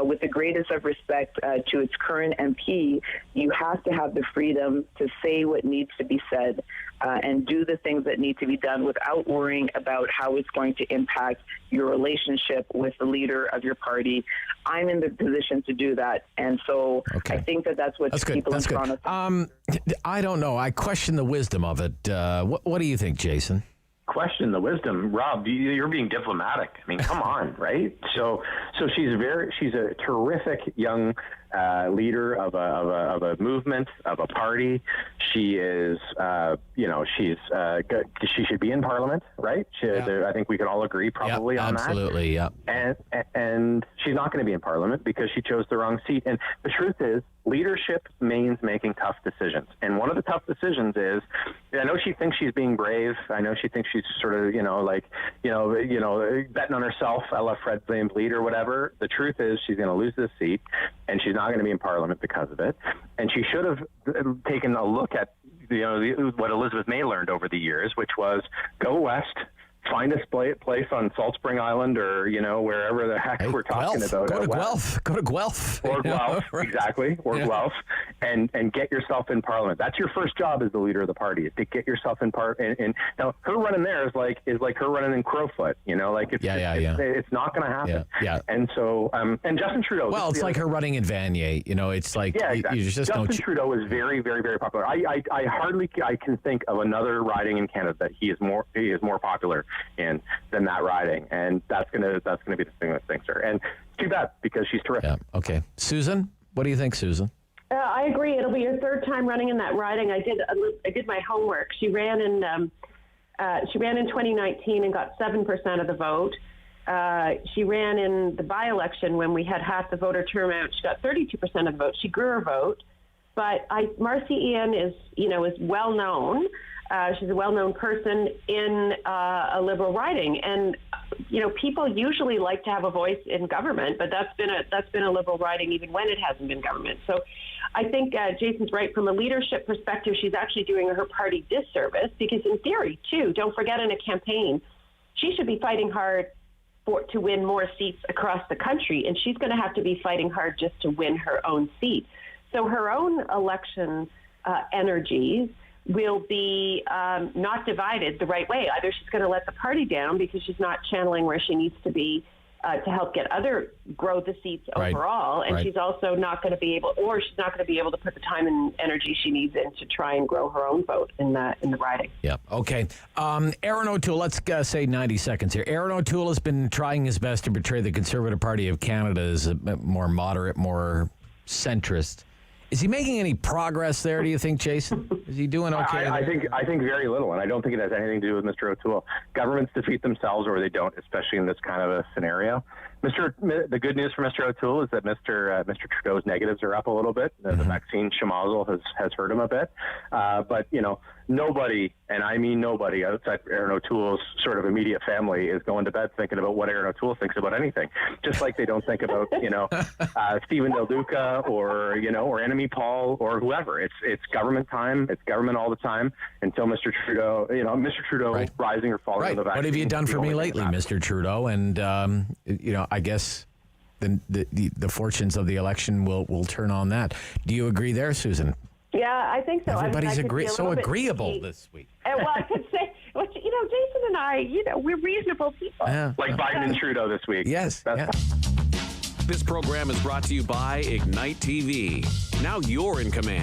With the greatest of respect to its current MP, you have to have the freedom to say what needs to be said and do the things that need to be done without worrying about how it's going to impact your relationship with the leader of your party. I'm in the position to do that, and so I think that's what people in Toronto. I don't know. I question the wisdom of it. What do you think, Jason? Question the wisdom, Rob. You're being diplomatic. I mean, come on, right? So she's a terrific young leader of a movement, of a party. She is, good. She should be in Parliament, right? I think we can all agree probably on that. Absolutely, yeah. And she's not going to be in Parliament because she chose the wrong seat. And the truth is, leadership means making tough decisions. And one of the tough decisions is, I know she thinks she's being brave. I know she thinks she's sort of, betting on herself, a la Fred VanVleet or whatever. The truth is she's going to lose this seat, and she's not going to be in Parliament because of it. And she should have taken a look at, what Elizabeth May learned over the years, which was go west, find a place on Salt Spring Island or, wherever the heck we're talking about. Go to Guelph. Go to Guelph. Or Guelph, right. Exactly. Or Guelph. And get yourself in Parliament. That's your first job as the leader of the party, is to get yourself in Parliament. And now her running there is like her running in Crowfoot. It's not going to happen. Yeah. And so, and Justin Trudeau. Well, it's like her running in Vanier. It's like exactly. you just Justin Trudeau is very, very, very popular. I can think of another riding in Canada that he is more popular in than that riding, and that's gonna be the thing that sinks her. And it's too bad because she's terrific. Yeah. Okay, Susan, what do you think, Susan? I agree. It'll be her third time running in that riding. I did my homework. She ran in 2019 and got 7% of the vote. She ran in the by-election when we had half the voter turnout. She got 32% of the vote. She grew her vote, but Marcy Ian is well known. She's a well-known person in a Liberal riding, and people usually like to have a voice in government, but that's been a Liberal riding even when it hasn't been government. So I think Jason's right. From a leadership perspective, she's actually doing her party disservice, because in theory, too, don't forget, in a campaign, she should be fighting hard to win more seats across the country, and she's going to have to be fighting hard just to win her own seat. So her own election energies will be not divided the right way. Either she's going to let the party down because she's not channeling where she needs to be to help grow the seats overall, and she's also not going to be able, or she's not going to be able to put the time and energy she needs in to try and grow her own vote in the riding. Yeah. Okay. Aaron O'Toole, let's say 90 seconds here. Aaron O'Toole has been trying his best to portray the Conservative Party of Canada as a more moderate, more centrist. Is he making any progress there, do you think, Jason? Is he doing okay? I think very little, and I don't think it has anything to do with Mr. O'Toole. Governments defeat themselves or they don't, especially in this kind of a scenario. The good news for Mr. O'Toole is that Mr. Trudeau's negatives are up a little bit. The vaccine schmozzle has hurt him a bit. But, nobody, and I mean nobody, outside Aaron O'Toole's sort of immediate family is going to bed thinking about what Aaron O'Toole thinks about anything. Just like they don't think about, Stephen Del Duca or Annamie Paul or whoever. It's government time. It's government all the time until Mr. Trudeau, rising or falling with the vaccine. What have you done for me lately, Mr. Trudeau? And, I guess the fortunes of the election will turn on that. Do you agree there, Susan? Yeah, I think so. Everybody's agreeable this week. Well, I could say, Jason and I, we're reasonable people. Yeah. Like Biden and Trudeau this week. Yes. This program is brought to you by Ignite TV. Now you're in command.